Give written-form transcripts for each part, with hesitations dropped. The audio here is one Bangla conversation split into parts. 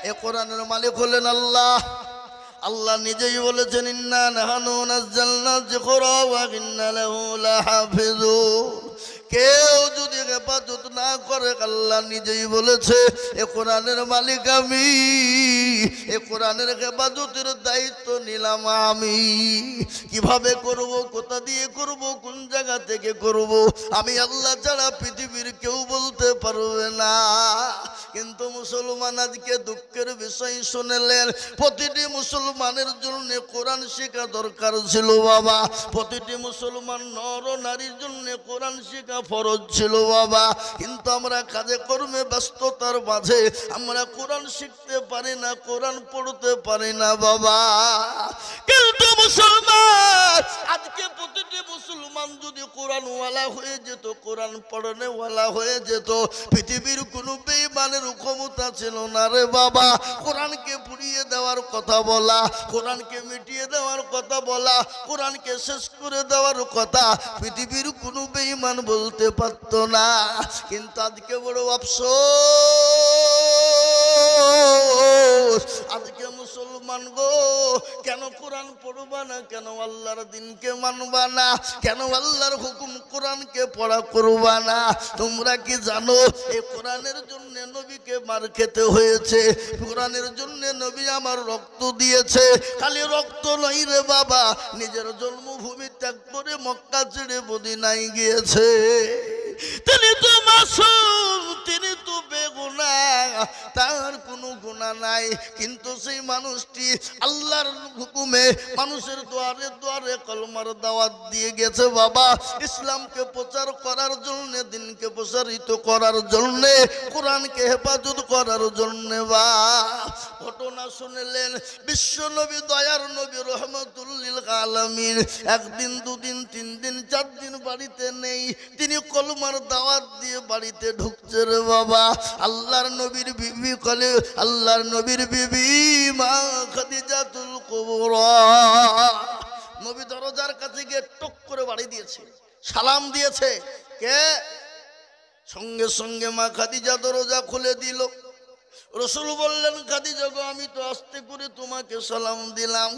এ কোরআনের মালিক হলেন আল্লাহ। আল্লাহ নিজেই বলেছেন ইন্না নাহনু নাযালনা যিকরা ওয়া ইন্না লাহু লাহাফিজুন। কেউ যদি হেফাজত না করে, আল্লাহ নিজেই বলেছে এ কোরআনের মালিক আমি, এ কোরআনের হেফাজতের দায়িত্ব নিলাম আমি। কিভাবে করব, কোথা দিয়ে করব, কোন জায়গা থেকে করব, আমি আল্লাহ ছাড়া পৃথিবীর কেউ বলতে পারবে না। কিন্তু মুসলমান আজকে দুঃখের বিষয় শুনলেন, প্রতিটি মুসলমানের জন্য কোরআন শেখা দরকার ছিল বাবা। প্রতিটি মুসলমান নর নারীর জন্য কোরআন শেখা ফরজ ছিল বাবা। কিন্তু আমরা কাজে কর্মে ব্যস্ততার মাঝে আমরা কোরআন শিখতে পারি না, কোরআন পড়তে পারি না বাবা। কিন্তু মুসলমান আজকে প্রতিটি মুসলমান যদি কোরআনওয়ালা হয়ে যেত, কোরআন পড়নেওয়ালা হয়ে যেত, পৃথিবীর কোনো বেঈমানের ক্ষমতা ছিল না রে বাবা কোরআনকে পুড়িয়ে দেওয়ার কথা বলা, কোরআনকে মিটিয়ে দেওয়ার কথা বলা, কোরআনকে শেষ করে দেওয়ার কথা পৃথিবীর কোনো বেঈমান বলতে পারত না। কিন্তু আজকে বড় আফসোস, আজকে মুসলমান গো কেন কোরআন পড়বা না, কেন আল্লাহর দিনকে মানবা না, কেন আল্লাহর হুকুম কোরআনকে পড়া করবা না? তোমরা কি জানো এই কোরআনের জন্য নবীকে মার খেতে হয়েছে, কোরআনের জন্য নবী আমার রক্ত দিয়েছে। খালি রক্ত নয় রে বাবা, নিজের জন্মভূমি ত্যাগ করে মক্কা ছেড়ে মদিনায় গিয়েছে। তিনি তো মাসুম, তিনি তো বেগুনাহ, তার কোনো গুনাহ নাই। কিন্তু সেই মানুষটি আল্লাহর হুকুমে মানুষের দুয়ারে দুয়ারে কলমার দাওয়াত দিয়ে গেছে বাবা, ইসলামকে প্রচার করার জন্য, দিনকে প্রসারিত করার জন্য, কোরআনকে হেফাজত করার জন্য। বা ঘটনা শুনলেন, বিশ্ব নবী, দয়ার নবী, রহমতুল লিল আলামিন একদিন, দুদিন, 3 দিন, 4 দিন বাড়িতে নেই। তিনি কলমার দাওয়াত দিয়ে বাড়িতে ঢুকছে রে বাবা। আল্লাহর নবীর বিবি কলে, আল্লাহর নবীর বিবি মা খাদিজাতুল কুবরা নবী দরজার কাছে গিয়ে টক করে বাড়ি দিয়েছে, সালাম দিয়েছে। কে? সঙ্গে সঙ্গে মা খাদিজা দরজা খুলে দিল। রসুল বললেন, খাদিজা গো, আমি তো আস্তে করে তোমাকে সালাম দিলাম,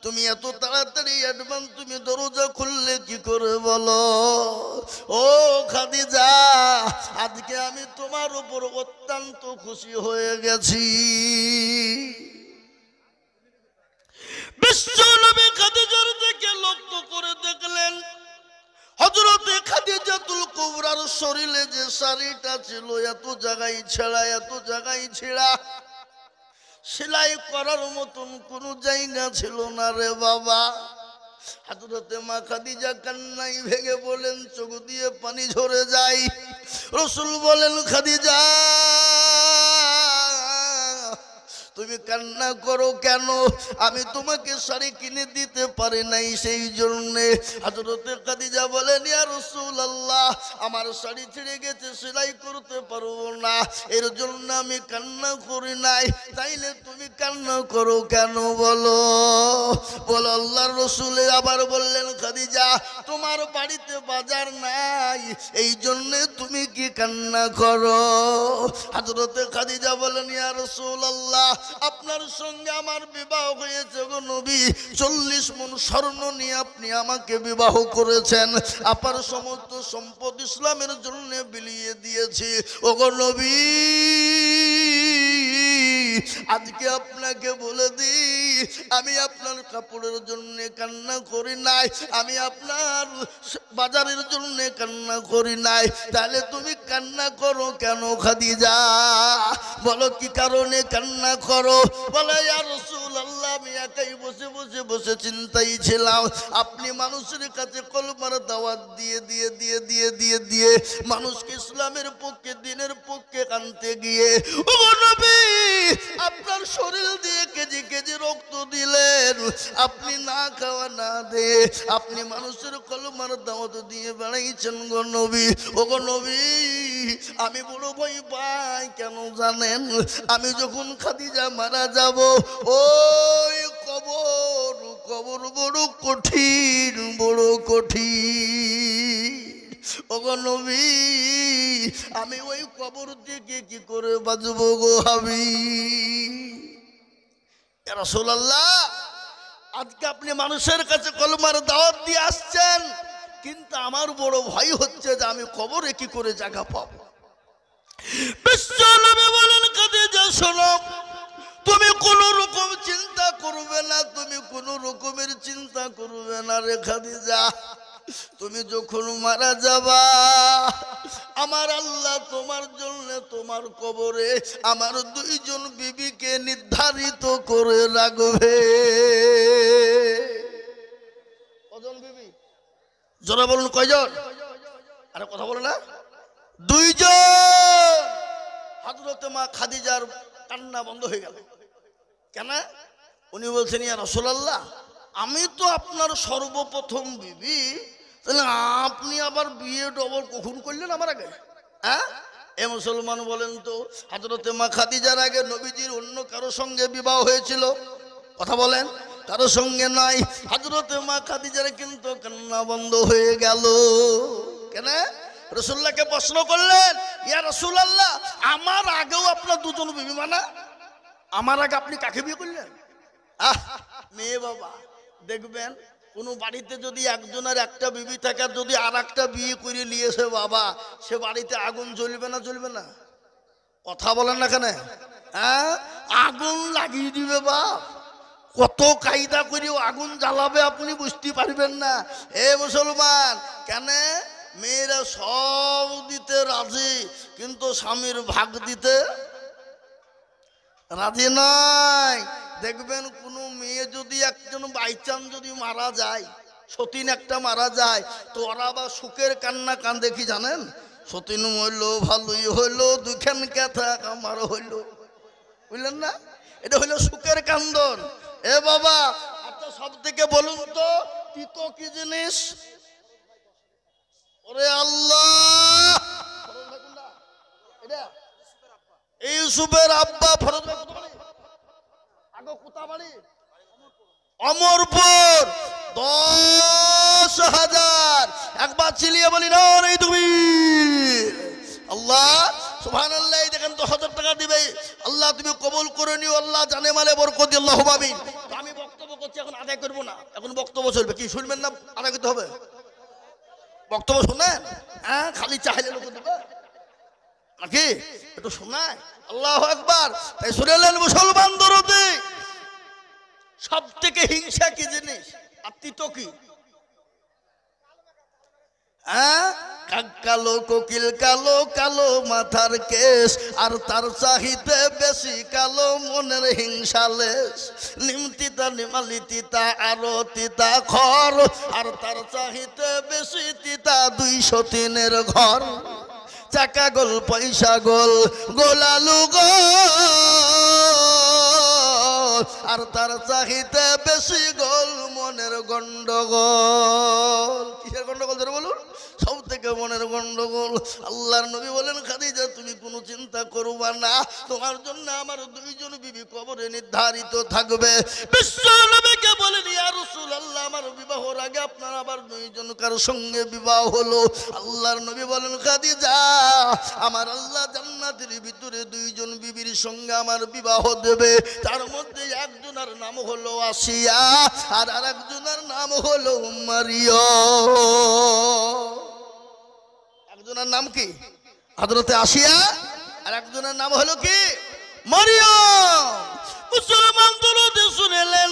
তুমি এত তাড়াতাড়ি অ্যাডভান্স তুমি দরজা খুললে কি করে বলো? ও খাদিজা, আজকে আমি তোমার উপর অত্যন্ত খুশি হয়ে গেছি। বিশ্ব নবী খাদিজার দিকে লক্ষ্য করে দেখলেন, হযরতে খাদিজাতুল কুবরার শরীরে যে শাড়িটা ছিল এত জায়গায় ছেঁড়া, এত জায়গায় ছেঁড়া, সেলাই করার মতন কোন জায়গা ছিল না রে বাবা। হযরতে মা খাদিজা কান্নায় ভেঙে বলেন, চোখ দিয়ে পানি ঝরে যায়। রাসূল বলেন, খাদিজা তুমি কান্না করো কেন? আমি তোমাকে শাড়ি কিনে দিতে পারি নাই, সেই জন্যে। হযরতে খাদিজা বলেন, ইয়া রাসূলুল্লাহ, আমার শাড়ি ছিঁড়ে গেছে, সেলাই করতে পারবো না, এর জন্য আমি কান্না করি নাই। তাইলে তুমি কান্না করো কেন বলো? বলো আল্লাহর রাসূল আবার বললেন, খাদিজা তোমার বাড়িতে বাজার নাই, এই জন্য তুমি কি কান্না করো? হযরতে খাদিজা বলেন, ইয়া রাসূলুল্লাহ, আপনার সঙ্গে আমার বিবাহ হয়েছে গো নবী, 40 মণ স্বর্ণ নিয়ে আপনি আমাকে বিবাহ করেছেন, আপনার সমস্ত সম্পদ ইসলামের জন্য বিলিয়ে দিয়েছি। ও গো নবী, আজকে আপনাকে বলে দিই, আমি আপনার কাপড়ের জন্য কান্না করি নাই, আমি আপনার বাজারের জন্য কান্না করি নাই। তাহলে তুমি কান্না করো কেন খাদিজা? বলো কি কারণে কান্না করো? বলে, ইয়া রাসূলুল্লাহ, আমি একাই বসে বসে বসে চিন্তাই ছিলাম, আপনি মানুষের কাছে কলমার দাওয়াত দিয়ে দিয়ে দিয়ে দিয়ে দিয়ে দিয়ে মানুষকে ইসলামের পক্ষে, দিনের পক্ষে আনতে গিয়ে, ও নবী, আপনার শরীর দিয়ে কেজি কেজি রক্ত দিলেন, আপনি না খাওয়া না দে আপনি মানুষের কলমার দাওয়াত দিয়ে বেড়াইছেন গো নবী। ও গো নবী, আমি বড় ভয় পাই, কেন জানেন? আমি যখন খাদিজা মারা যাব, ওই কবর, কবর বড় কঠিন, বড় কঠিন। ও গো নবী, আমি ওই কবর থেকে কি করে বাঁচবো গো হাবিব? ইয়া রাসূলুল্লাহ, আজকে আপনি মানুষের কাছে কলমার দাওয়াত দিয়ে আসছেন, কিন্তু আমার বড় ভয় হচ্ছে যে আমি কবরে কি করে জায়গা পাবো। বিশ্বনবী বলেন, খাদিজা শোনো, তুমি কোন রকম চিন্তা করবে না, তুমি কোন রকমের চিন্তা করবে না রে খাদিজা। তুমি যখন মারা যাবা, আমার আল্লাহ তোমার জন্য তোমার কবরে আমার দুইজন বিবিকে নির্ধারিত করে রাখবে। কজন বিবি? জোরে বলুন, কয়জন? আরে কথা বলো না। দুইজন। হযরতে মা খাদিজার কান্না বন্ধ হয়ে গেল। কেন? উনি বলছেন, ইয়া রাসূলুল্লাহ, আমি তো আপনার সর্বপ্রথম বিবি, তাহলে আপনি আবার বিয়ে ডবল কখন করলেন আমার আগে? হ্যাঁ, এ মুসলমান বলেন তো, হযরতে মা খাদিজার আগে নবীজির অন্য কারো সঙ্গে বিবাহ হয়েছিল? কথা বলেন, কারো সঙ্গে নাই। হযরতে মা খাদিজার কিন্তু কান্না বন্ধ হয়ে গেল। কেন? রাসূলুল্লাহকে প্রশ্ন করলেন, ইয়া রাসূলুল্লাহ, আমার আগেও আপনার দুজন বিবি, মানে আমার আগে আপনি কাকে বিয়ে করলেন? মেয়ে বাবা, দেখবেন কোন বাড়িতে যদি একজনের একটা বিবি থাকে, যদি আর একটা বিয়ে করে নিয়েছে বাবা, সে বাড়িতে আগুন জ্বলবে না? জ্বলবে না? কথা বলেন না কেন? হ্যাঁ, আগুন লাগিয়ে দিবে বাপ। কত কায়দা করেও আগুন জ্বালাবে আপনি বুঝতে পারবেন না। এ মুসলমান, কেন? মেয়েরা সব দিতে রাজি, কিন্তু স্বামীর ভাগ দিতে রাজি নয়। দেখবেন কোন মেয়ে যদি একজন বাইচান যদি মারা যায়, সতীন একটা মারা যায়, তো ওরা আবার সুখের কান্না কান্দে কি জানেন? সতীন হইল ভালোই হইলো, দুখান কথা আমার হইল। বুঝলেন না? এটা হইলো সুখের কান্দন। এ বাবা, আচ্ছা সব থেকে বলুন তো, তিতো কি জিনিস? ওরে আল্লাহ, এটা ইউসুফের আব্বা ফরজ ভাই কত বাড়ি? আগে কোথা বাড়ি? অমরপুর। 10,000। একবার চিলিয়ে বলি না এই তুমি আল্লাহ সুবহানাল্লাহ। দেখেন 10,000 টাকা দিবে আল্লাহ, তুমি কবুল করে নিও আল্লাহ, জানে মালে বরকত দিয়ে আল্লাহুম্মা আমিন। তো আমি বক্তব্য করছি, এখন আদায় করব না, এখন বক্তব্য চলবে। কি শুনবেন না? আদায় করতে হবে। বক্তব্য শুনেন? হ্যাঁ, খালি চাইলে লোক দেবে নাকি? একটু শোনায়। আল্লাহু আকবার। তাই শুনেলেন মুসলমান দরদি, সব থেকে হিংসা কি জিনিস আর তিতো কি? হ্যাঁ, কালো কোকিল কালো, কালো মাথার কেশ, আর তার চাহিতে বেশি কালো মনের হিংসালেশ। নিম তিতা নিমালি তিতা আরো তিতা খর, আর তার চাহিতে বেশি তিতা 203 ঘর। চাকা গোল পয়সা গোল, গোলালু গোল, আর তার চাহিতে বেশি গোল মনের গন্ডগোল। কিসের গন্ডগোল ধরে বলুন? সব থেকে মনের গন্ডগোল। আল্লাহর নবী বলেন, খাদিজা তুমি কোনো চিন্তা করবা না, তোমার জন্য আমার দুইজন বিবি কবরে নির্ধারিত থাকবে। বিশ্ব নবীকে বলেন, ইয়া রাসূলুল্লাহ, আমার বিবাহর আগে আপনার আবার দুইজন কার সঙ্গে বিবাহ হলো। আল্লাহর নবী বলেন, খাদিজা, আমার আল্লাহ জান্নাতের ভিতরে দুইজন বিবির সঙ্গে আমার বিবাহ দেবে। তার মধ্যে একজনের নাম হলো আসিয়া, আর আরেকজনের নাম হলো মারিয়ম। একজনের নাম কি? হযরতে আসিয়া, আর একজনের নাম হলো কি? মারিয়ম। মুসলমান দরদে শুনেলেন,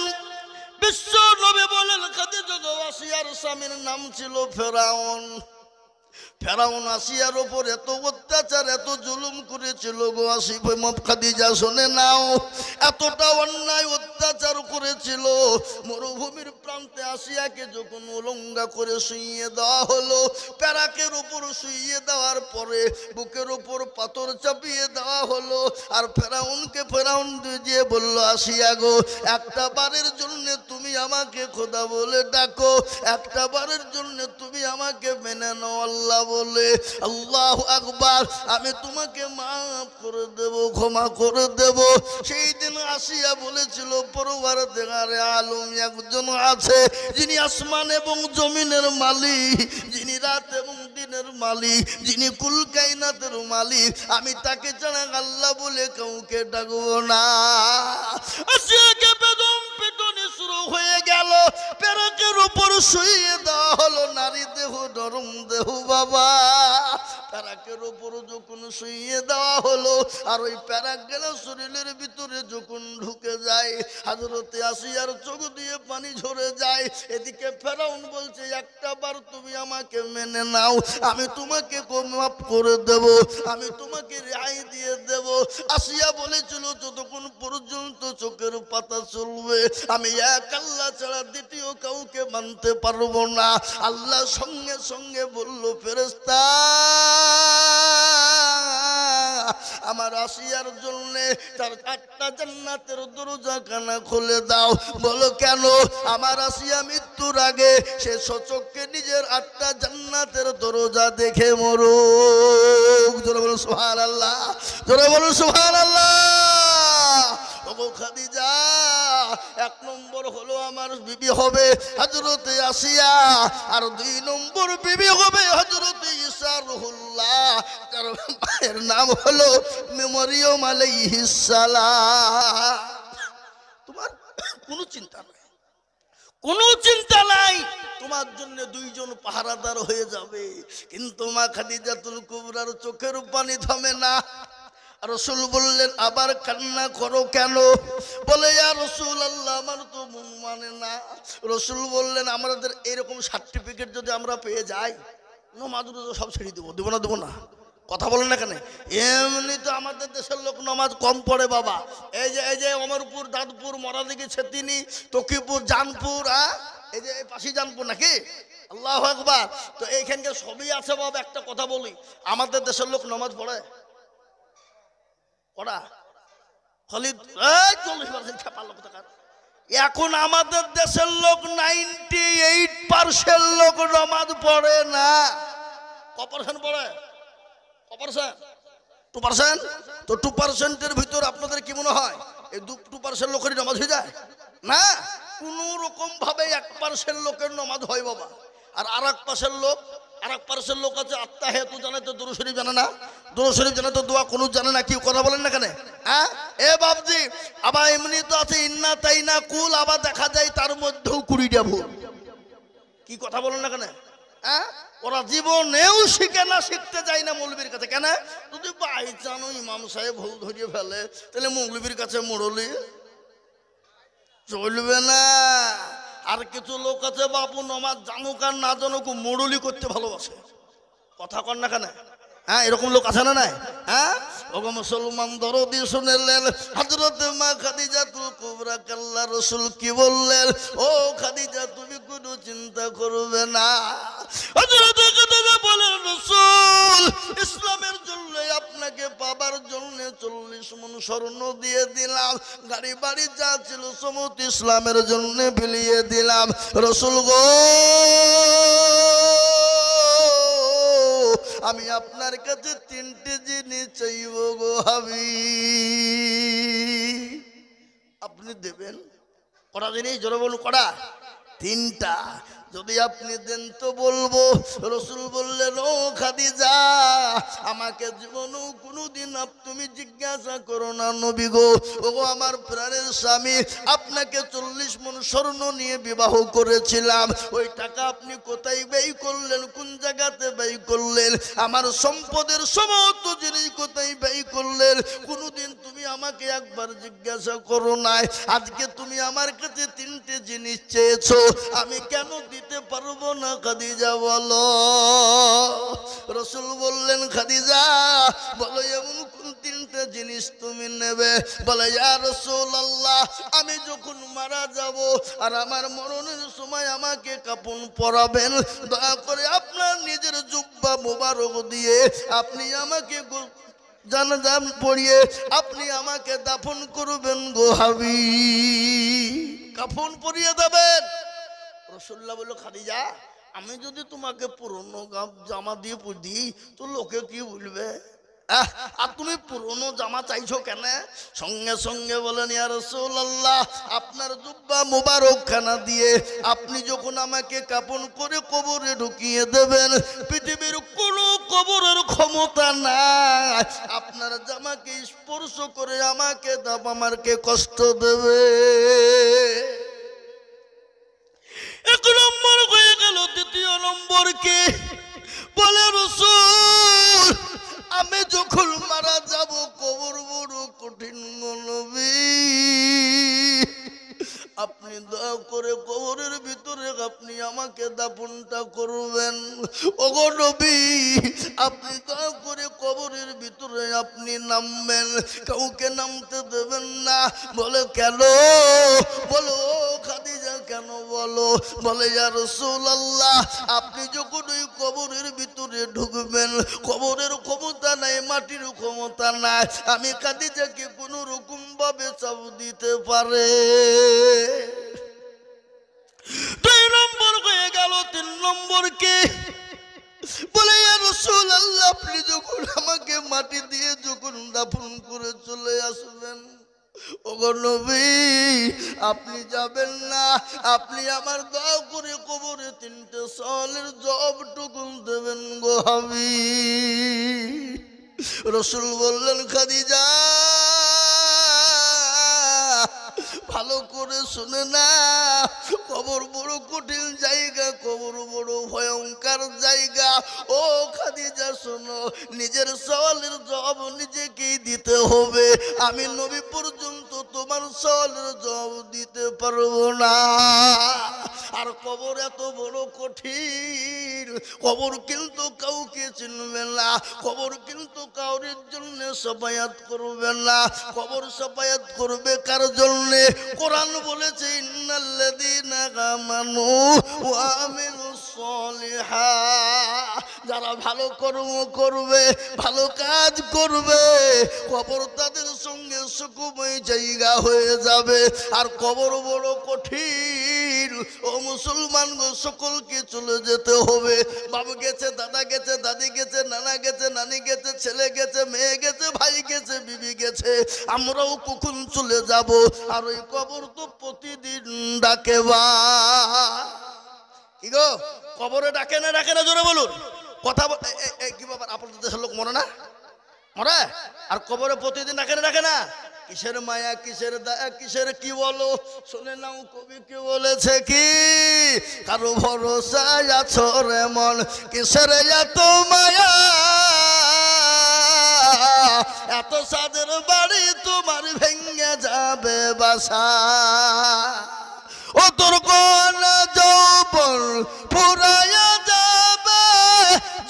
বিশ্ব নবী বলেন, খাদিজা আসিয়ার স্বামীর নাম ছিল ফেরাউন। ফেরাউন আসিয়ার ওপর এত অত্যাচার, এত জুলুম করেছিল গো আসিফ খাদিজা শুনে নাও। এতটা অন্যায় অত্যাচার করেছিল, মরুভূমির প্রান্তে আসিয়াকে যখন উলঙ্গা করে শুইয়ে দেওয়া হলো, প্যারাকের উপর শুইয়ে দেওয়ার পরে বুকের উপর পাথর চাপিয়ে দেওয়া হলো। আর ফেরাউনকে ফেরাউন দিয়ে বলল, আসিয়া গো, একটা বারের জন্য তুমি আমাকে খোদা বলে ডাকো, একটা বারের জন্য তুমি আমাকে মেনে নাও আল্লাহ বলে। আল্লাহু আকবার। আমি তোমাকে মাফ করে দেব, ক্ষমা করে দেব। সেই দিন আসিয়া বলেছিল, পরওয়ারদিগারে আলম একজন আছে, যিনি আসমান এবং জমিনের মালিক, যিনি রাত এবং দিনের মালিক, যিনি কুল কায়নাতের মালিক। আমি তাকে ছাড়া আল্লাহ বলে কাউকে ডাকবো না। আসিয়াকে শুইয়ে দেওয়া হলো নারী দেহ নরম দেহ বাবা প্যারাকের উপর যখন শুইয়ে দেওয়া হলো আর ওই প্যারাক গেল শরীরের ভিতরে যখন ঢুকে যায় হযরতে আসিয়ার চোখ দিয়ে পানি ঝরে যায় এদিকে ফেরাউন বলছে একটা বার তুমি আমাকে মেনে নাও আমি তোমাকে মাফ করে দেব আমি তোমাকে রেহাই দিয়ে দেব আসিয়া বলেছিল যতক্ষণ পর্যন্ত চোখের পাতা চলবে আমি এক আল্লাহ ছাড়া দ্বিতীয় কাউকে মানতে পারবো না আল্লাহ সঙ্গে সঙ্গে বলল ফেরেশতা আমার আসিয়ার জন্য তার 8টা জান্নাতের দরজা কানা খুলে দাও বলো কেন আমার আসিয়া মৃত্যুর আগে সে সচক্ষে নিজের 8টা জান্নাতের দরজা দেখে মরুক জোরে বলুন সুবহানাল্লাহ জোরে বলুন সুবহানাল্লাহ ওগো খাদিজা এক নম্বর হলো আমার বিবি হবে হযরতে আসিয়া আর 2 নম্বর বিবি হবে হযরতে ঈসা রুহুল্লাহ তার মায়ের নাম হলো মরিয়ম আলাইহিস সালাম তোমার কোনো চিন্তা নাই কোনো চিন্তা নাই তোমার জন্য 2 জন পাহারাদার হয়ে যাবে কিন্তু মা খাদিজাতুল কুবরার চোখের পানি থামে না রাসূল বললেন আবার কান্না করো কেন বলে ইয়া রাসূলুল্লাহ আমার তো মন মানে না রাসূল বললেন আমাদের এরকম সার্টিফিকেট যদি আমরা পেয়ে যাই নামাজ রোজা সব ছেড়ে দেব না কথা বলেন না কেন এমনি তো আমাদের দেশের লোক নামাজ কম পড়ে বাবা এই যে অমরপুর দাদপুর মরাদিঘি ছেতিনি তকিপুর জানপুর এই যে পাশি জানপুর নাকি আল্লাহু আকবার তো এইখানকার সবই আছে বাবা একটা কথা বলি আমাদের দেশের লোক নামাজ পড়ে পড়া খালি 40% ছাপা লোক থাকার এখন আমাদের দেশের লোক 98% লোক নামাজ পড়ে না কত% পড়ে কত%? 2%? তো 2% এর ভিতর আপনাদের কি মনে হয় এই 2% লোকেরই নামাজ হয়ে যায় না কোনো রকম ভাবে 1% লোকের নামাজ হয় বাবা আর আরেক পাশের লোক আছে আত্তাহিয়াতু জানে তো দুরূদ শরীফ জানে না দুরূদ শরীফ জানে তো দোয়া কুনুত জানে না কি কথা বলেন না কেন হ্যাঁ এ বাপজি আবার এমনি তো আছে ইন্না তাইনা কুল আবার দেখা যায় তার মধ্যেও 20টা ভুল কি কথা বলেন না কেন হ্যাঁ ওরা জীবনেও শিখতে যায় না মৌলবীর কাছে কেন যদি বাইচানো ইমাম সাহেব ভুল ধরিয়ে ফেলে তাহলে মৌলবীর কাছে মুরলি চলবে না আর কিছু লোক আছে বাপু নামাজ জানুক আর না জানুক মুরলি করতে ভালোবাসে কথা কন না কেন হ্যাঁ এরকম লোক আছে না নাই হ্যাঁ ওগো মুসলমান দরদি শুনলেন হযরত মা খাদিজাতুল কুবরা আল্লাহ রাসূল কি বললেন ও খাদিজা তুমি কোনো চিন্তা করবে না হযরত খাদিজা বলেন রাসূল ইসলামের জন্য আপনাকে পাবার জন্য 40 মণ স্বর্ণ দিয়ে দিলাম গাড়ি বাড়ি যা ছিল সমস্ত ইসলামের জন্য বিলিয়ে দিলাম রাসূল গো আমি আপনার কাছে 3টে জিনিস চাইব গো হাবিব আপনি দেবেন কটা জিনিস জোরে বলুন কটা 3টা যদি আপনি দেন তো বলবো রাসূল বললেন ও খাদিজা আমাকে জীবনেও কোনোদিন তুমি জিজ্ঞাসা করো না নবী গো ওগো আমার প্রাণের স্বামী আপনাকে 40 মণ স্বর্ণ নিয়ে বিবাহ করেছিলাম ওই টাকা আপনি কোথায় ব্যয় করলেন কোন জায়গাতে ব্যয় করলেন আমার সম্পদের সমস্ত জিনিস কোথায় ব্যয় করলেন কোনোদিন তুমি আমাকে একবার জিজ্ঞাসা করো নাই আজকে তুমি আমার কাছে 3টে জিনিস চেয়েছো আমি কেন দিতে পারবো না খাদিজা বলো রাসূল বললেন খাদিজা বলো এমন কোন 3টে জিনিস তুমি নেবে বলে ইয়া রাসূলুল্লাহ আমি যখন মারা যাব আর আমার মরণের সময় আমাকে কাফন পরাবেন দয়া করে আপনার নিজের জুব্বা মোবারক দিয়ে আপনি আমাকে জানাজা পড়িয়ে আপনি আমাকে দাফন করবেন গো হাবিব কাফন পরিয়ে দেবেন রাসূলুল্লাহ বলল খাদিজা আমি যদি তোমাকে পুরনো জামা দিয়ে দিই তো লোকে কি বলবে আর তুমি পুরনো জামা চাইছো কেন সঙ্গে সঙ্গে বলেন ইয়া রাসূলুল্লাহ আপনার জুব্বা মোবারক খানা দিয়ে আপনি যখন আমাকে কাফন করে কবরে ঢুকিয়ে দেবেন পৃথিবীর কোনো কবরের ক্ষমতা নাই আপনার জামাকে স্পর্শ করে আমাকে কষ্ট দেবে 1 নম্বর নম্বর কে? বলে রাসূল আমি যখন মারা যাব কবর বড় কঠিন গো নবী, আপনি দয়া করে কবরের ভিতরে আপনি আমাকে দাফনটা করবেন। ওগো নবী আপনি দয়া করে কবরের ভিতরে আপনি নামবেন, কাউকে নামতে দেবেন না। বলে কেন? বলো খাদিজা কেন বলো? বলে ইয়া রাসূলুল্লাহ আপনি যখন ওই কবরের ভিতরে ঢুকবেন, কবরের ক্ষমতা নাই, মাটির ক্ষমতা নাই, আমি খাদিজাকে কোনো রকম ভাবে চাপ দিতে পারে। 2 নম্বর হয়ে গেল। 3 নম্বর কে? বলে ইয়া রাসূলুল্লাহ আপনি যখন আমাকে মাটি দিয়ে যখন দাফন করে চলে আসবেন, ওগো নবী আপনি যাবেন না, আপনি আমার দয়া করে কবরে 3টে সওয়ালের জবাবটুকু দেবেন গো হাবিব। রাসূল বললেন খাদিজা ভালো করে শুনে না, কবর বড় কঠিন জায়গা, কবর বড় ভয়ঙ্কর জায়গা। ও খাদিজা শোনো, নিজের সওয়ালের জবাব নিজেকেই দিতে হবে। আমি নবী পর্যন্ত তোমার সওয়ালের জবাব দিতে পারবো না। আর কবর এত বড় কঠিন, কবর কিন্তু কাউকে চিনবে না, কবর কিন্তু কাউরের জন্য সাফায়াত করবে না। কবর সাফায়াত করবে কার জন্য? কোরআন বলেছে ইন্নাল্লাযীনা আমানু ওয়া আমিলুস সলিহাত, যারা ভালো কর্ম করবে, ভালো কাজ করবে, কবর তাদের সঙ্গে সুখময় জায়গা হয়ে যাবে। আর কবর বড় কঠিন। ও মুসলমান গো, সকলকে চলে যেতে হবে। বাবা গেছে, দাদা গেছে, দাদি গেছে, নানা গেছে, নানি গেছে, ছেলে গেছে, মেয়ে গেছে, ভাই গেছে, বিবি গেছে, আমরাও কখন চলে যাব। আর ওই কবর তো প্রতিদিন ডাকে। বা কি গো, কবরে ডাকে না ডাকে না? জোরে বলুন। কথা কি ব্যাপার? আপনাদের দেশের লোক মরে না? মরে। আর কবরে প্রতিদিন ডাকে না ডাকে না? কিসের মায়া, কিসের দয়া, কিসের কি বলো? শুনে নাও কবি কি বলেছে, কি কারো ভরসা আছো রে মন, কিসের এত মায়া, এত সাদের বাড়ি তোমার ভেঙে যাবে বাসা। ও তোর কোন যৌবন ফুরায়া যাবে,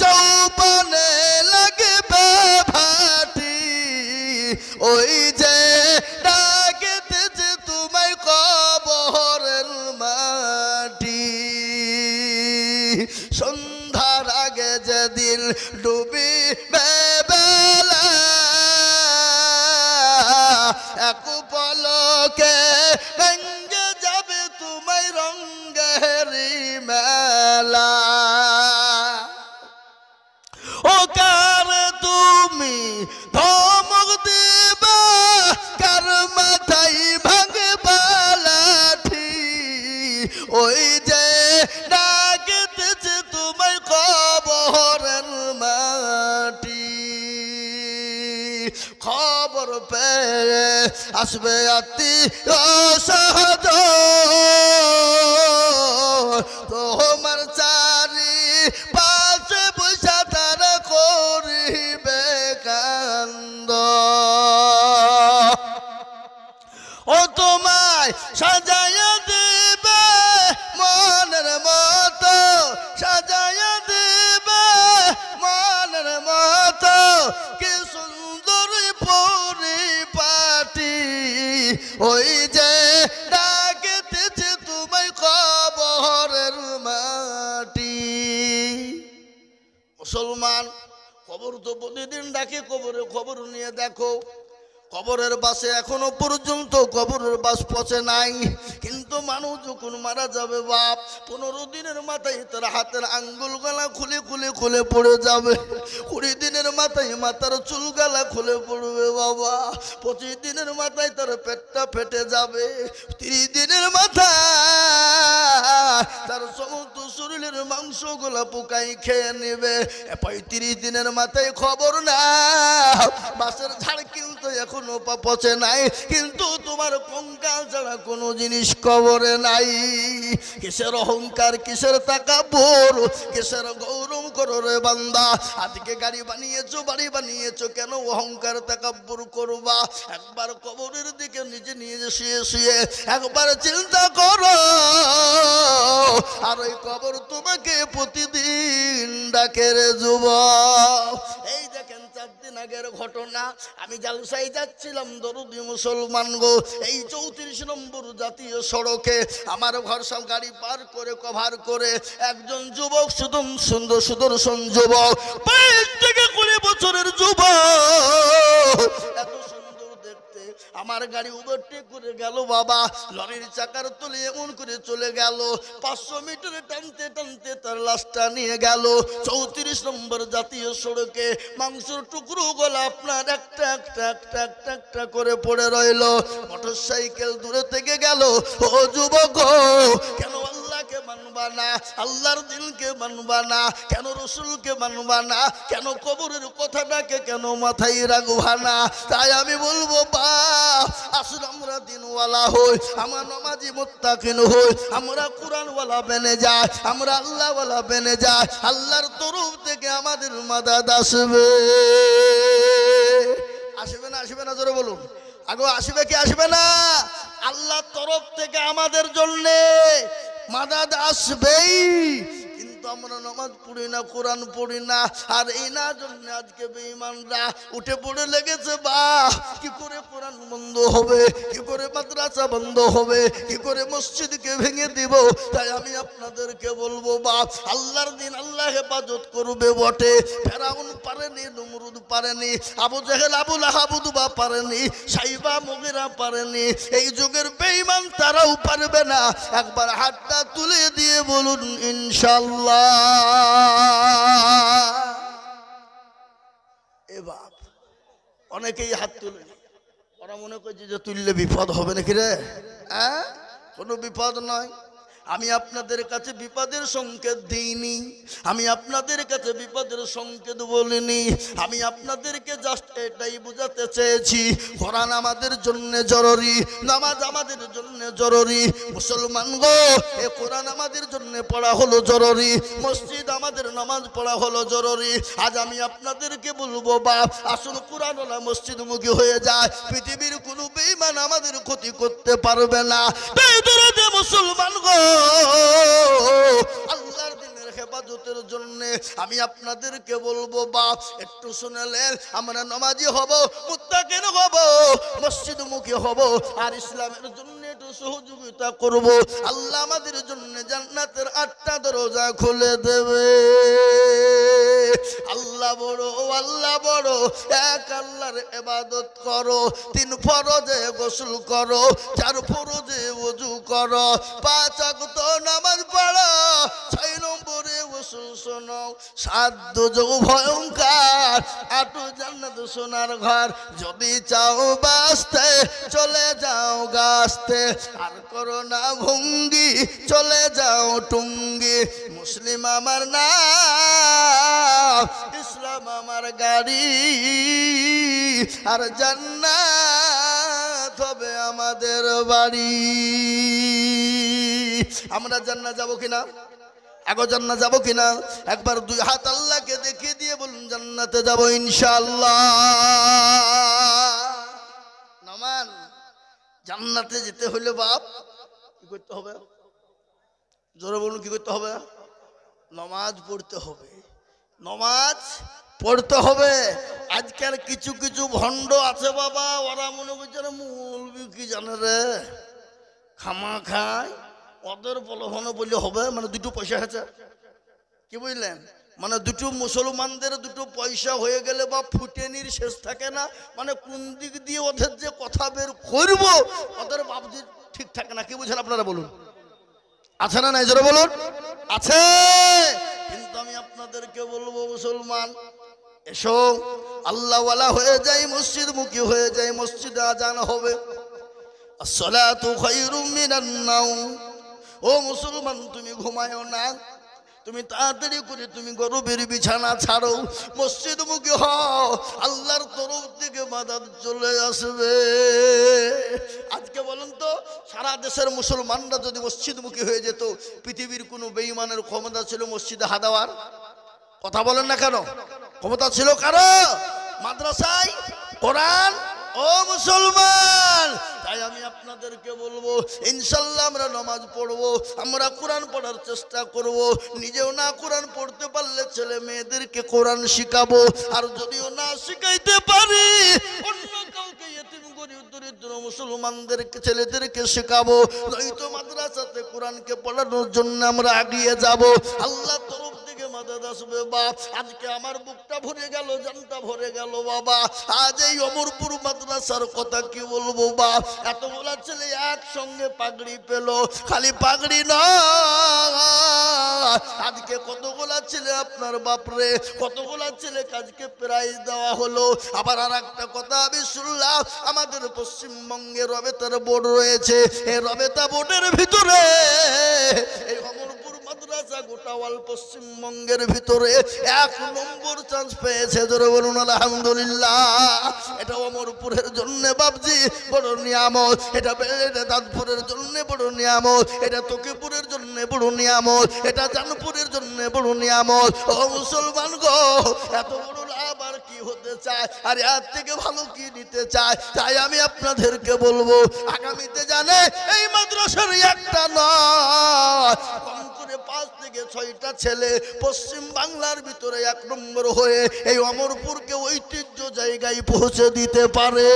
যৌবনে লাগবে ভাটি, ওই যে ডাকেতেছে তোমায় কবরের মাটি। সন্ধ্যার আগে যেদিন ডুবিবে বেলা, এক পলকে ভেঙে যাবে তোমায় রঙ্গেরি মেলা। ও কার তুমি ধমক দিবা, কার মাথায় ভাঙবা লাঠি, ওই যে ডাকতেছে তোমায় কবরের মাটি। খবর পেয়ে আসবে আত্মীয় স্বজন, তোমার চারি পাশে বসে তারা করিবে কান্দ। ও তোমায় সাজাইয়া দিবে মনের মতো, সাজাইয়া দিবে মনের মতো, কি সুন্দর পরিপাটি, ওই যে ডাকতেছে তোমায় কবরের মাটি। মুসলমান, কবর তো প্রতিদিন ডাকে, কবরে খবর নিয়ে দেখো। কবরের বাসে এখনো পর্যন্ত কবরের বাস পচে নাই, কিন্তু মানুষ যখন মারা যাবে বাপ, 15 দিনের মাথায় তার হাতের আঙ্গুল গালা খুলে খুলে খুলে পড়ে যাবে, 20 দিনের মাথায় মাথার চুল গালা খুলে পড়বে বাবা, 25 দিনের মাথায় তার পেটটা ফেটে যাবে, 30 দিনের মাথায় তার সমস্ত শরীরের মাংসগুলা পোকাই খেয়ে নেবে, 35 দিনের মাথায় খবর না বাসের ঝাড় কিন্তু এখন পচে নাই, কিন্তু তোমার কঙ্কাল ছাড়া ছাড়া কোনো জিনিস কবরে নাই। কিসের অহংকার, কিসের তাকাব্বুর, কিসের গৌরব করো রে বান্দা। আজকে গাড়ি বানিয়েছো, বাড়ি বানিয়েছো, কেন অহংকার তাকাব্বুর করবা? একবার কবরের দিকে নিজে নিজে শুয়ে শুয়ে একবার চিন্তা করো। আর ওই কবর তোমাকে প্রতিদিন ডাকে রে যুবক। এই দেখেন 4 দিন আগের ঘটনা। আমি জালসায় যাচ্ছিলাম, দরদি মুসলমান গো, এই 34 নম্বর জাতীয় সড়কে আমার ঘর সব গাড়ি পার করে কভার করে একজন যুবক, সুদর্শন যুবক, 22 থেকে 20 বছরের যুবক, এত সুন্দর দেখতে, আমার গাড়ি ওভারটেক করে গেল বাবা। লরির চাকার তলে এমন করে চলে গেল, 500 মিটার টানতে টানতে তার লাশটা নিয়ে গেল 34 নম্বর জাতীয় সড়কে। মাংসের টুকরো গলা আপনার একটা একটা একটা একটা একটা করে পড়ে রইল। মোটরসাইকেল দূরে থেকে গেল। ও যুবক, কেন আল্লাহকে মানবা না? আল্লাহর দিনকে মানবা না? কেন রসুলকে মানবা না? কেন কবরের কথাটাকে কেন মাথায় রাখবা না? তাই আমি বলবো বা আসলে আমরা দিনওয়ালা হই, আমরা নামাজি মুত্তাকিন হই, আমরা কোরআনওয়ালা বেনে যাই, আমরা আল্লাহওয়ালা বেনে যাই। আল্লাহর তরফ থেকে আমাদের মাদাদ আসবে। আসবে না? আসবে না? জোরে বলুন। আগে আসবে কি আসবে না? আল্লাহর তরফ থেকে আমাদের জন্য মাদাদ আসবেই। কিন্তু আমরা নামাজ পড়ি না, কোরআন পড়ি না। আর এই না জন্য আজকে বেঈমানরা উঠে পড়ে লেগেছে, বাহ কি করে কোরআন বন্ধ হবে, কি করে মাদ্রাসা বন্ধ হবে, কি করে মসজিদকে ভেঙে দিব। তাই আমি আপনাদেরকে বলবো, বাপ আল্লাহর দিন আল্লাহ হেফাজত করবে বটে। ফেরাউন পারেনি, নমরুদ পারেনি, আবু জেহেল আবু লাহাব উতবা পারেনি, সাইবা মুগিরা পারেনি। এই যুগের বেঈমান তারাও পারবে না। একবার হাতটা তুলে দিয়ে বলুন ইনশাআল্লাহ। এ বাপ, অনেকেই হাত তুলে, ওরা মনে করছে যে তুললে বিপদ হবে নাকি রে? হ্যাঁ, কোনো বিপদ নয়। আমি আপনাদের কাছে বিপদের সংকেত দিইনি, আমি আপনাদের কাছে বিপদের সংকেত বলিনি। আমি আপনাদেরকে জাস্ট এটাই বোঝাতে চেয়েছি, কোরআন আমাদের জন্য জরুরি, নামাজ আমাদের জন্য জরুরি। মুসলমান গো, এ কোরআন আমাদের জন্য পড়া হলো জরুরি, মসজিদ আমাদের নামাজ পড়া হলো জরুরি। আজ আমি আপনাদেরকে বলবো, বাপ আসুন কোরআনওয়ালা মসজিদমুখী হয়ে যায়। পৃথিবীর কোনো বেঈমান আমাদের ক্ষতি করতে পারবে না। বেদরদে মুসলমান গো, আল্লাহর দিনের হেফাজতের জন্য আমি আপনাদেরকে বলবো, বাপ একটু শুনলেন, আমরা নামাজি হব, মুত্তাকিন হব, মসজিদমুখী হব, আর ইসলামের জন্য একটু সহযোগিতা করব। আল্লাহ আমাদের জন্য জান্নাতের 8টা দরজা খুলে দেবে। আল্লাহ বড়, আল্লাহ বড়। এক আল্লাহর ইবাদত করো, 3 ফরজে গোসল করো, 4 ফরজে ওযু করো, 5 ওয়াক্ত নামাজ পড়ো, 6 নম্বরে গোসল শোনো, 7 দুজক ভয়ঙ্কর, 8 জান্নাত সোনার ঘর। যদি চাও বাঁচতে চলে যাও গাছতে, আর করো না ভঙ্গি চলে যাও টুঙ্গি। মুসলিম আমার নাম, ইসলাম আমার গাড়ি, আর জান্নাত হবে আমাদের বাড়ি। আমরা জান্নাত যাব কিনা? আগে জান্নাত যাব কিনা? একবার 2 হাত আল্লাহকে দেখিয়ে দিয়ে বলুন জান্নাতে যাব ইনশাআল্লাহ। নামান জান্নাতে যেতে হলে বাপ কি করতে হবে? জোরে বলুন, কি করতে হবে? নামাজ পড়তে হবে, নামাজ পড়তে হবে। আজকাল কিছু কিছু ভণ্ড আছে বাবা, ওরা মনে করছে মৌলবি কি জানে রে, খামা খায়, ওদের প্রলোভনে বললে হবে। মানে 2 পয়সা আছে, কি বুঝলেন? মানে 2 মুসলমানদের 2 পয়সা হয়ে গেলে বা ফুটেনির শেষ থাকে না। মানে কোন দিক দিয়ে ওদের যে কথা বের করব, ওদের বাবজি ঠিক থাকে না। কি বুঝেন আপনারা বলুন? আছে না নাই? জোরে বলুন। আছে। কিন্তু আমি আপনাদেরকে বলবো, মুসলমান এসো আল্লাহওয়ালা হয়ে যাই, মসজিদমুখী হয়ে যাই। মসজিদে আজান হবে, আসসালাতু খায়রুম মিনান নাওম। ও মুসলমান, তুমি ঘুমায়ও না, তুমি তাড়াতাড়ি করে তুমি গরবের বিছানা ছাড়ো, মসজিদমুখী হও, আল্লাহর তরফ থেকে মাদাদ চলে আসবে। আজকে বলুন তো, সারা দেশের মুসলমানরা যদি মসজিদমুখী হয়ে যেত, পৃথিবীর কোনো বেঈমানের ক্ষমতা ছিল মসজিদে হাদাওয়ার? কথা বলেন না কেন? ক্ষমতা ছিল কারো? মাদ্রাসায় কোরআন ও মুসলমান। তাই আমি আপনাদেরকে বলবো, ইনশাল্লাহ আমরা নামাজ পড়বো, আমরা কোরআন পড়ার চেষ্টা করব। নিজেও না কোরআন পড়তে পারলে ছেলে মেয়েদেরকে কোরআন শিখাবো, আর যদিও না শিখাইতে পারি অন্য কাউকে ইতিম গরিব দরিদ্র মুসলমানদেরকে ছেলেদেরকে শেখাবো। নয়তো মাদ্রাসাতে কোরআনকে পড়ানোর জন্য আমরা এগিয়ে যাব। আল্লাহ তরফ থেকে মাদাদ আসবে। বাপ, আজকে আমার বুকটা ভরে গেল, জানটা ভরে গেল বাবা। আজ এই অমরপুর মাদ্রাসার কথা কি বলবো বাপ, এতগুলা ছেলে একসঙ্গে পাগড়ি পেল। খালি পাগড়ি নয়, আজকে কতগুলা ছেলে আপনার বাপরে, কতগুলা ছেলে আজকে প্রাইজ দেওয়া হলো। আবার আর একটা কথা আমি শুনলাম, আমাদের পশ্চিমবঙ্গে রবেতার বোর্ড রয়েছে, এই রবেতা বোর্ডের ভিতরে এই অমরপুর মাদ্রাসা গোটা অল পশ্চিমবঙ্গের ভিতরে 1 নম্বর চান্স পেয়েছে। জোরে বলুন আলহামদুলিল্লাহ। এটা অমরপুরের জন্য বাবজি বড় নিয়ামত, এটা দাঁতপুরের জন্য বড় নিয়ামত, এটা তকিপুরের জন্য বড় নিয়ামত, এটা জানপুরের জন্য বড় নিয়ামত। ও মুসলমান গো, এত বড় লাভ আর কি হতে চায়, আর এর থেকে ভালো কি নিতে চায়? তাই আমি আপনাদেরকে বলবো, আগামীতে জানে এই মাদ্রাসার একটা নয়, কম করে 5 থেকে 6টা ছেলে পশ্চিম বাংলার ভিতরে 1 নম্বর হয়ে এই অমরপুরকে ঐতিহ্য জায়গায় পৌঁছে দিতে পারে।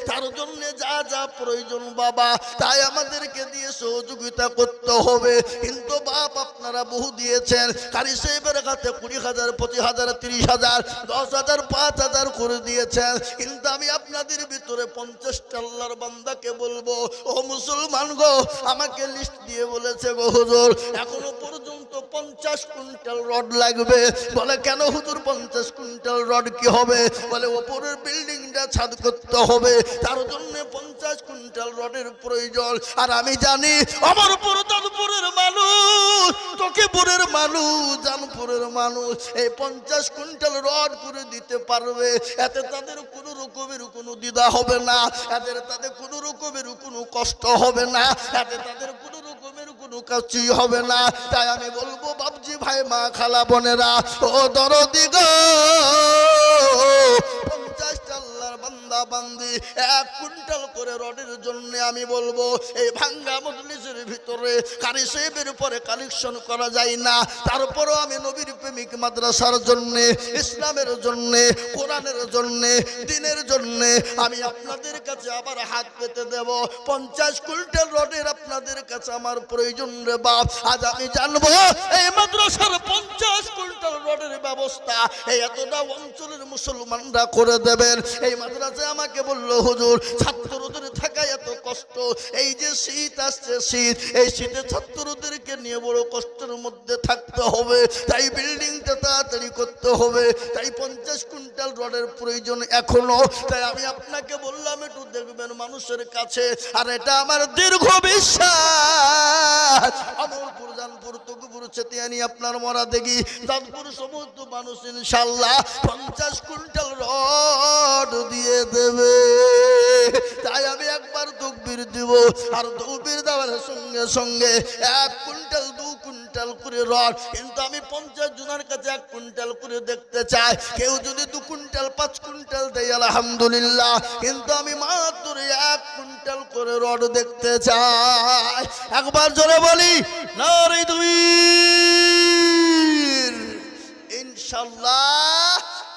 তার জন্য যা যা প্রয়োজন বাবা, তাই আমাদেরকে দিয়ে সহযোগিতা করতে হবে। কিন্তু বাপ, আপনারা বহু দিয়েছেন, কারি সাহেবের কাছে 20,000, 25,000, 30,000, 10,000, 5,000 করে দিয়েছেন। কিন্তু আমি আপনাদের ভিতরে 50টা আল্লাহর বান্দাকে বলবো, ও মুসলমান গো, আমাকে লিস্ট দিয়ে বলেছে গো হুজুর, এখনো পর্যন্ত 50 কুইন্টাল রড লাগবে। বলে কেন হুজুর 50 কুইন্টাল রড কি হবে? বলে ওপরের বিল্ডিংটা ছাদ করতে হবে, তার জন্য 50 কুইন্টাল রডের প্রয়োজন। আর আমি জানি অমরপুর, দাঁতপুরের মানুষ, তকিপুরের মানুষ, জানপুরের মানুষ এই 50 কুইন্টাল রড করে দিতে পারবে। এতে তাদের কোনো রকমের কোনো দ্বিধা হবে না, এতে তাদের কোনো রকমের কোনো কষ্ট হবে না, এতে তাদের কোনো রকমের কোনো কাজই হবে না। তাই আমি বলবো বাবজি ভাই, মা, খালা, বোনেরা, ও দরদি গো, 50টা আল্লাহর বান্দা বান্দি 1 কুইন্টাল করে রডের জন্য আমি বলবো, এই ভাঙ্গা মজলিসের ভিতরে কারি সাহেবের পরে কালেকশন করা যায় না। তারপরও আমি নবীর প্রেমিক মাদ্রাসার জন্য, ইসলামের জন্য, কোরআনের জন্য, দ্বীনের জন্য আমি আপনাদের কাছে আবার হাত পেতে দেব। 50 কুইন্টাল রডের আপনাদের কাছে আমার প্রয়োজন রে বাপ। আজ আমি জানবো এই মাদ্রাসার 50 কুইন্টাল রডের ব্যবস্থা এই এতটা অঞ্চলের মুসলমানরা করে দেবেন। এই মাদ্রাসায় আমাকে বললো, হুজুর ছাত্রদের থাকা এত কষ্ট, এই যে শীত আসছে, শীত, এই শীতে ছাত্রদেরকে নিয়ে বড় কষ্টের মধ্যে থাকতে হবে, তাই বিল্ডিংটা তাড়াতাড়ি করতে হবে, তাই 50 কুইন্টাল রডের প্রয়োজন এখনো। তাই আমি আপনাকে বললাম, একটু দেখবেন মানুষের কাছে, আর এটা আমার দীর্ঘ বিশ্বাস। অমরপুর, জানপুর, তকিপুর, চেতিয়ানি, আপনার মরা দেখি দাঁতপুর সমস্ত মানুষ ইনশাল্লাহ 50 কুইন্টাল রড দিয়ে দেবে। তাই আমি একবার তকবীর দিব, আর তকবীর দেওয়ার সঙ্গে সঙ্গে 1 কুইন্টাল 2 কুইন্টাল করে রড, কিন্তু আমি 50 জনের কাছে 1 কুইন্টাল করে দেখতে চাই। কেউ যদি 2 কুইন্টাল 5 কুইন্টাল দেয় আলহামদুলিল্লাহ, কিন্তু আমি মাত্র 1 কুইন্টাল করে রড দেখতে চাই। একবার জোরে বলি নারে তাকবীর। ইনশাআল্লাহ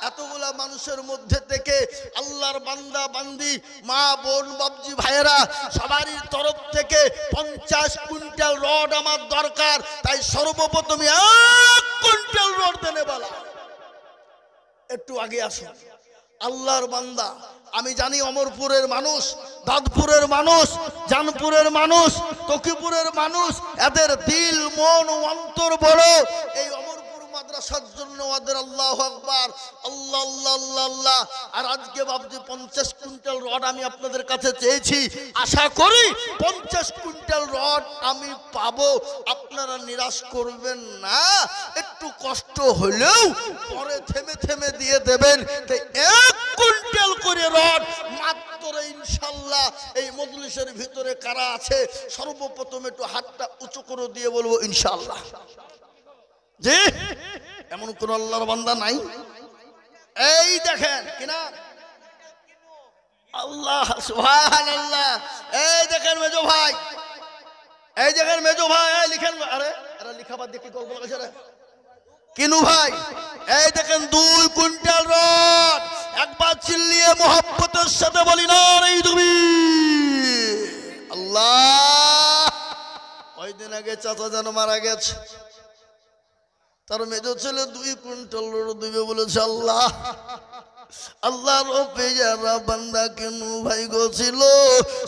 এতগুলা মানুষের মধ্যে থেকে আল্লাহর বান্দা বান্দি, মা, বোন, বাবজি ভাইয়েরা, সবারই তরফ থেকে 50 কুইন্টাল রড আমার দরকার। তাই সর্বপ্রথম 1 কুইন্টাল রড দেনে বলা। একটু আগে আসুন। আল্লাহর বান্দা, আমি জানি অমরপুরের মানুষ, দাঁতপুরের মানুষ, জানপুরের মানুষ, তকিপুরের মানুষ, এদের দিল, মন, অন্তর বড়। এই অমরপুর মাদ্রাসার জন্য ওদের আল্লাহু আকবার, আল্লাহ আল্লাহ আল্লাহ আল্লাহ। আর আজকে বাবজি 50 কুইন্টাল রড আমি আপনাদের কাছে চেয়েছি, আশা করি 50 কুইন্টাল কুইন্টাল রড আমি পাবো, আপনারা নিরাশ করবেন না। একটু কষ্ট হলেও পরে থেমে থেমে দিয়ে দেবেন। তাই 1 কুইন্টাল করে রড মাত্র ইনশাল্লাহ। এই মজলিসের ভিতরে কারা আছে সর্বপ্রথম একটু হাতটা উঁচু করে দিয়ে বলবো ইনশাল্লাহ। জি, এমন কোন আল্লাহর বান্দা নাই? এই দেখেন কিনা, আল্লাহ সুবহানাল্লাহ। এই দেখেন মেজো ভাই, এই দেখেন মেজো ভাই, এই লিখেন। আরে আরে লিখাবাদ দেখি গল্প লাগাইছে রে কিনু ভাই। এই দেখেন 2 কুইন্টাল রড। একবার চিল্লিয়ে মোহাব্বতের সাথে বলি না রে তুমি আল্লাহ। কয়দিন আগে চাচা যেন মারা গেছে, তার মেজো ছেলে 2 কুইন্টাল রড দিবে বলেছে। আল্লাহ আল্লাহর পেয়ারা বান্দা কেনু ভাই গো ছিল,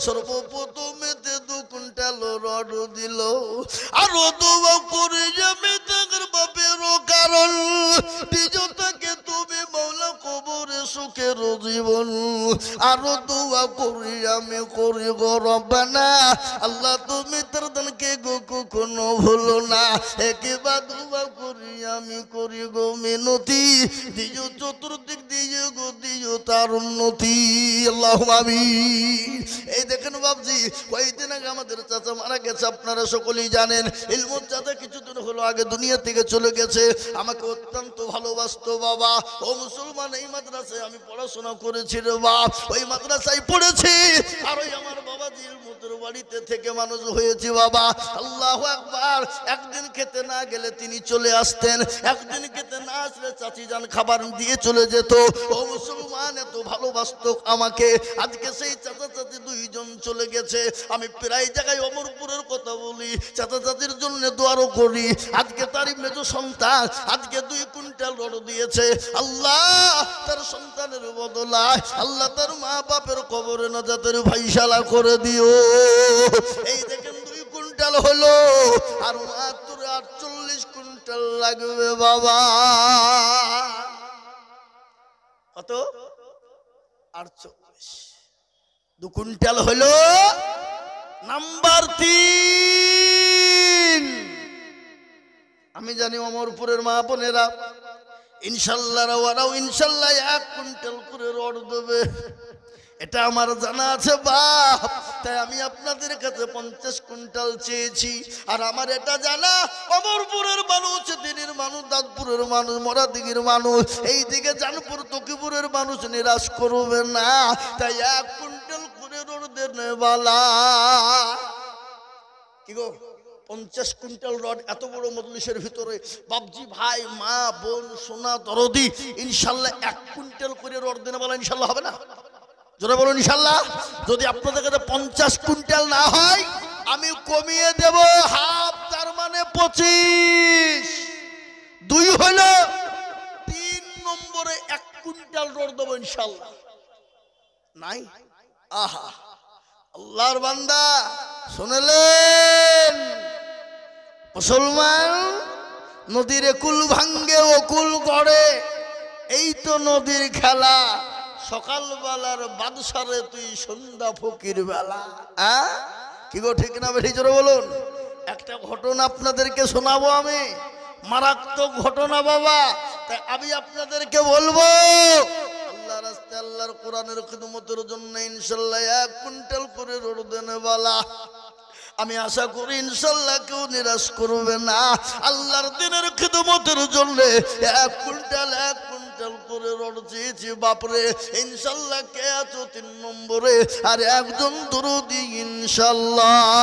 সর্বপ্রথমেতে 2 কুইন্টাল রড দিল। আরো দোয়া করে যাবে তাদের বাপেরও, কারণ দ্বিজটাকে তুমি মৌলা কবরে সুখের জীবন। আরো দোয়া করি আমি করি গো রব্বানা, আল্লাহ তুমি তার দানকে গো কখনো ভুলো না। একেবার দোয়া করি আমি করি গো মিনতি, দ্বিজ চতুর্দিক দিয়ে গো দিও তার উন্নতি। আল্লাহুম্মা আমিন। এই দেখেন বাবজি, কয়েকদিন আগে আমাদের চাচা মারা গেছে, আপনারা সকলেই জানেন। ইলমুল চাচা কিছুদিন হলো আগে দুনিয়া থেকে চলে গেছে। আমাকে অত্যন্ত ভালোবাসতো বাবা। ও মুসলমান, এই মাদ্রাসায় আমি পড়াশোনা করেছি রে বাপ, ওই মাদ্রাসায় পড়েছি। আর ওই আমার বাবা ইলমুতের বাড়িতে থেকে মানুষ হয়েছে বাবা। আল্লাহু আকবার। একদিন খেতে না গেলে তিনি চলে আসতেন, একদিন খেতে না আসলে চাচি যান খাবার দিয়ে চলে যেত। ও মুসলমান, এত ভালোবাসতো আমাকে। আজকে সেই চাচা চাচি 2 জন চলে গেছে। আমি প্রায় জায়গায় অমরপুরের কথা বলি, চাচা চাচির জন্য দোয়ারও করি। আজকে তারই মেজো সন্তান আজকে 2 কুইন্টাল রড দিয়েছে। আল্লাহ তার সন্তানের বদলায় আল্লাহ তার মা বাপের কবরে নাজাতের ফায়সালা করে দিও। এই দেখেন 2 কুইন্টাল হলো, আর মাত্র 48 কুইন্টাল লাগবে বাবা। কত? 48। 2 কুইন্টাল হলো নাম্বার 3। আমি জানি অমরপুরের মা বোনেরা ইনশাল্লাহ ওরাও ইনশাল্লাহ 1 কুইন্টাল করে রড দেবে, এটা আমার জানা আছে বাপ। তাই আমি আপনাদের কাছে 50 কুইন্টাল চেয়েছি। আর আমার এটা জানা, অমরপুরের মানুষ, দিনের মানুষ, দাঁতপুরের মানুষ, মরাদিগির মানুষ, এই দিকে জানপুর তকিপুরের মানুষ নিরাশ করবে না। তাই 1 কুইন্টাল করে রড দেনে বালা। কি গো, 50 কুইন্টাল রড এত বড় মজলিসের ভিতরে বাবজি ভাই, মা বোন, সোনা দরদি, ইনশাল্লাহ 1 কুইন্টাল করে রড দেনে বালা ইনশাল্লাহ হবে না? জোরে বলুন ইনশাল্লাহ। যদি আপনাদের কাছে 50 কুইন্টাল না হয় আমি কমিয়ে দেব হাফ, তার মানে 25। 2 হলো 3 নম্বরে 1 কুইন্টাল রড দেবো ইনশাল্লাহ। নাই? আহা, আল্লাহর বান্দা শুনলেন? মুসলমান, নদীর কুল ভাঙ্গে ও কুল গড়ে, এই তো নদীর খেলা। সকালবেলার বাদশারে তুই সন্ধ্যা ফকির বেলা। কি গো, ঠিক না বেশি জোরে বলুন? একটা ঘটনা আপনাদেরকে শোনাবো আমি, মারাত্মক ঘটনা বাবা। তাই আমি আপনাদেরকে বলবো, আল্লাহর রাস্তায় আল্লাহর কোরআনের খিদমতের জন্য ইনশাল্লাহ 1 কুইন্টাল করে রড দেনে বালা। আমি আশা করি ইনশাল্লাহ কেউ নিরাশ করবে না। আল্লাহর দিনের খিদমতের জন্য 1 কুইন্টাল করে রড চেয়েছি বাপরে। ইনশাল্লাহ কে আছো 3 নম্বরে? আর একজন দরদি ইনশাল্লাহ।